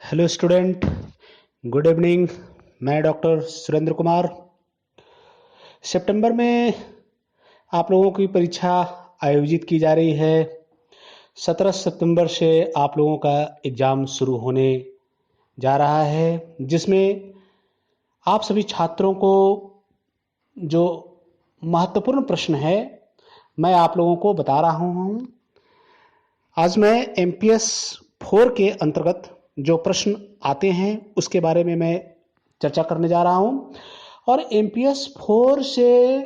Hello student, good evening. मैं doctor Surendra Kumar. सितंबर में आप लोगों की परीक्षा आयोजित की जा रही है। 17 सितंबर से आप लोगों का एग्ज़ाम शुरू होने जा रहा है, जिसमें आप सभी छात्रों को जो महत्वपूर्ण प्रश्न है मैं आप लोगों को बता रहा हूँ। आज मैं MPS 4 के अंतर्गत जो प्रश्न आते हैं उसके बारे में मैं चर्चा करने जा रहा हूँ। और MPS 4 से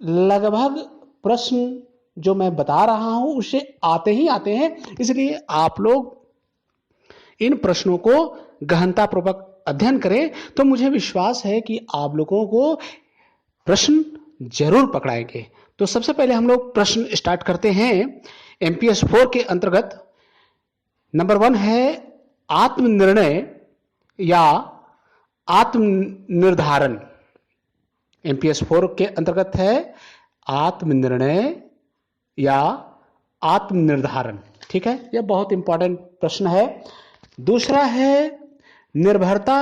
लगभग प्रश्न जो मैं बता रहा हूँ उससे आते ही आते हैं, इसलिए आप लोग इन प्रश्नों को गहनतापूर्वक अध्ययन करें तो मुझे विश्वास है कि आप लोगों को प्रश्न जरूर पकड़ाएंगे। तो सबसे पहले हम लोग प्रश्न स्टार्ट करते हैं। MPS 4 के अंतर्गत नंबर 1 है आत्मनिर्णय या आत्मनिर्धारण। MPS 4 के अंतर्गत है आत्मनिर्णय या आत्मनिर्धारण। ठीक है, यह बहुत इंपॉर्टेंट प्रश्न है। दूसरा है निर्भरता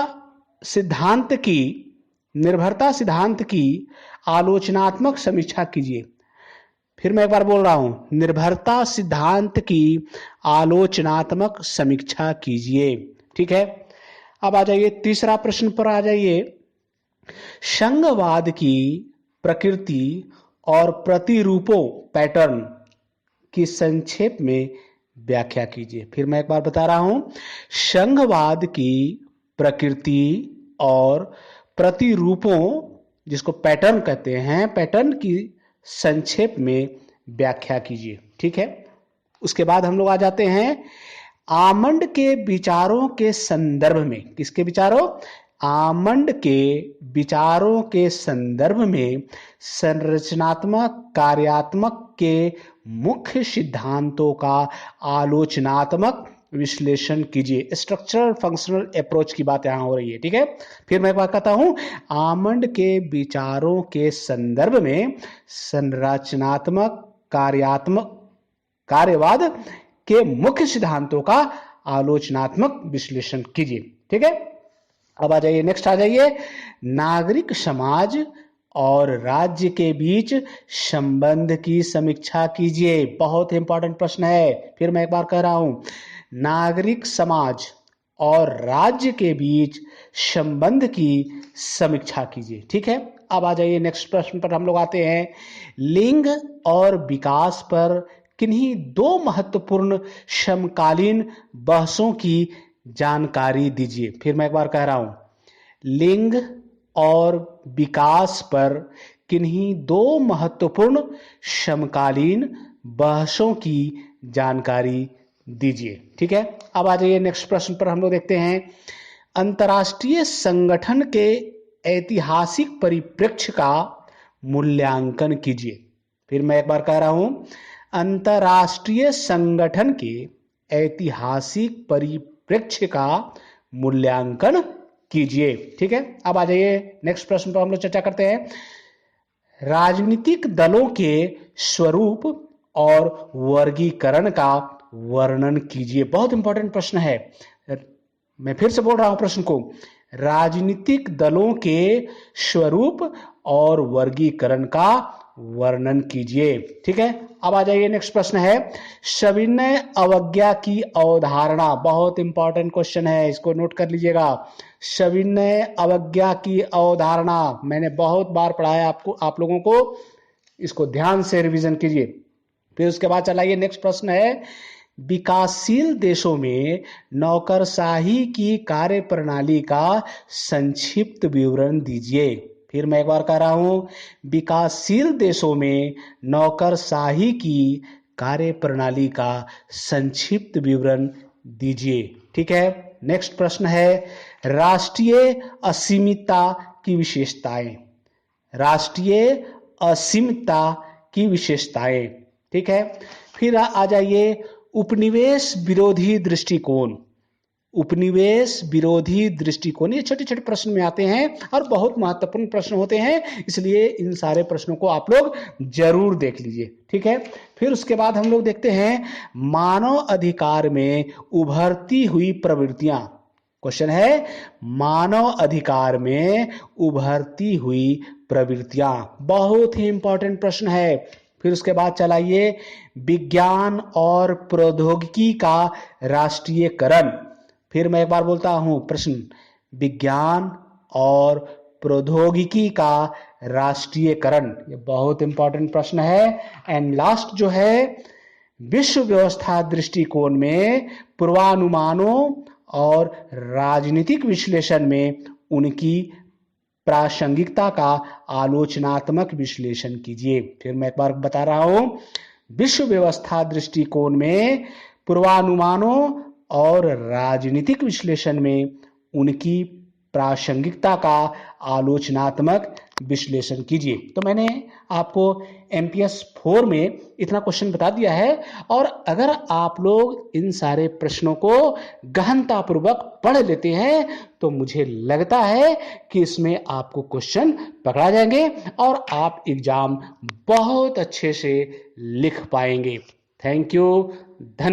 सिद्धांत की आलोचनात्मक समीक्षा कीजिए। फिर मैं एक बार बोल रहा हूं, निर्भरता सिद्धांत की आलोचनात्मक समीक्षा कीजिए। ठीक है, अब आ जाइए तीसरा प्रश्न पर आ जाइए। संघवाद की प्रकृति और प्रतिरूपों पैटर्न की संक्षेप में व्याख्या कीजिए। फिर मैं एक बार बता रहा हूं, संघवाद की प्रकृति और प्रतिरूपों, जिसको पैटर्न कहते हैं, पैटर्न की संक्षेप में व्याख्या कीजिए। ठीक है, उसके बाद हम लोग आ जाते हैं आमंड के विचारों के संदर्भ में। किसके विचारों? आमंड के विचारों के संदर्भ में संरचनात्मक कार्यात्मक के मुख्य सिद्धांतों का आलोचनात्मक विश्लेषण कीजिए। स्ट्रक्चरल फंक्शनल अप्रोच की बात यहां हो रही है। ठीक है, फिर मैं बात करता हूं, आमंड के विचारों के संदर्भ में संरचनात्मक कार्यात्मक कार्यवाद के मुख्य सिद्धांतों का आलोचनात्मक विश्लेषण कीजिए। ठीक है, अब आ जाइए, नेक्स्ट आ जाइए, नागरिक समाज और राज्य के बीच संबंध की समीक्षा कीजिए। बहुत इंपॉर्टेंट प्रश्न है, फिर मैं एक बार कह रहा हूं, नागरिक समाज और राज्य के बीच संबंध की समीक्षा कीजिए। ठीक है, अब आ जाइए नेक्स्ट प्रश्न पर हम लोग आते हैं। लिंग और विकास पर किन्हीं दो महत्वपूर्ण समकालीन बहसों की जानकारी दीजिए। फिर मैं एक बार कह रहा हूं, लिंग और विकास पर किन्हीं दो महत्वपूर्ण समकालीन बहसों की जानकारी दीजिए। ठीक है, अब आ जाइए नेक्स्ट प्रश्न पर हम लोग देखते हैं, अंतर्राष्ट्रीय संगठन के ऐतिहासिक परिप्रेक्ष्य का मूल्यांकन कीजिए। फिर मैं एक बार कह रहा हूं, अंतर्राष्ट्रीय संगठन के ऐतिहासिक परिप्रेक्ष्य का मूल्यांकन कीजिए। ठीक है, अब आ जाइए नेक्स्ट प्रश्न पर हम लोग चर्चा करते हैं, राजनीतिक दलों के स्वरूप और वर्गीकरण का वर्णन कीजिए। बहुत इंपॉर्टेंट प्रश्न है, मैं फिर से बोल रहा हूं प्रश्न को, राजनीतिक दलों के स्वरूप और वर्गीकरण का वर्णन कीजिए। ठीक है, अब आ जाइए नेक्स्ट प्रश्न है, सविनय अवज्ञा की अवधारणा। बहुत इंपॉर्टेंट क्वेश्चन है, इसको नोट कर लीजिएगा। सविनय अवज्ञा की अवधारणा मैंने बहुत बार पढ़ाया आपको, आप लोगों को, इसको ध्यान से रिवीजन कीजिए। फिर उसके बाद चलाइए, नेक्स्ट प्रश्न है, विकासशील देशों में नौकरशाही की कार्यप्रणाली का संक्षिप्त विवरण दीजिए। फिर मैं एक बार कह रहा हूं, विकासशील देशों में नौकरशाही की कार्यप्रणाली का संक्षिप्त विवरण दीजिए। ठीक है, नेक्स्ट प्रश्न है, राष्ट्रीय असीमितता की विशेषताएं। राष्ट्रीय असीमितता की विशेषताएं। ठीक है, फिर आ जाइए, उपनिवेश विरोधी दृष्टिकोण। उपनिवेश विरोधी दृष्टिकोण, ये छोटे छोटे प्रश्न में आते हैं और बहुत महत्वपूर्ण प्रश्न होते हैं, इसलिए इन सारे प्रश्नों को आप लोग जरूर देख लीजिए। ठीक है, फिर उसके बाद हम लोग देखते हैं मानव अधिकार में उभरती हुई प्रवृत्तियां। क्वेश्चन है मानव अधिकार में उभरती हुई प्रवृत्तियां, बहुत ही इंपॉर्टेंट प्रश्न है। फिर उसके बाद चलाइए विज्ञान और प्रौद्योगिकी का राष्ट्रीयकरण। फिर मैं एक बार बोलता हूं प्रश्न, विज्ञान और प्रौद्योगिकी का राष्ट्रीयकरण, ये बहुत इंपॉर्टेंट प्रश्न है। एंड लास्ट जो है विश्व व्यवस्था दृष्टिकोण में पूर्वानुमानों और राजनीतिक विश्लेषण में उनकी प्रासंगिकता का आलोचनात्मक विश्लेषण कीजिए। फिर मैं एक बार बता रहा हूं, विश्व व्यवस्था दृष्टिकोण में पूर्वानुमानों और राजनीतिक विश्लेषण में उनकी प्रासंगिकता का आलोचनात्मक विश्लेषण कीजिए। तो मैंने आपको MPS 4 में इतना क्वेश्चन बता दिया है, और अगर आप लोग इन सारे प्रश्नों को गहनतापूर्वक पढ़ लेते हैं तो मुझे लगता है कि इसमें आपको क्वेश्चन पकड़ा जाएंगे और आप एग्जाम बहुत अच्छे से लिख पाएंगे। थैंक यू, धन्यवाद।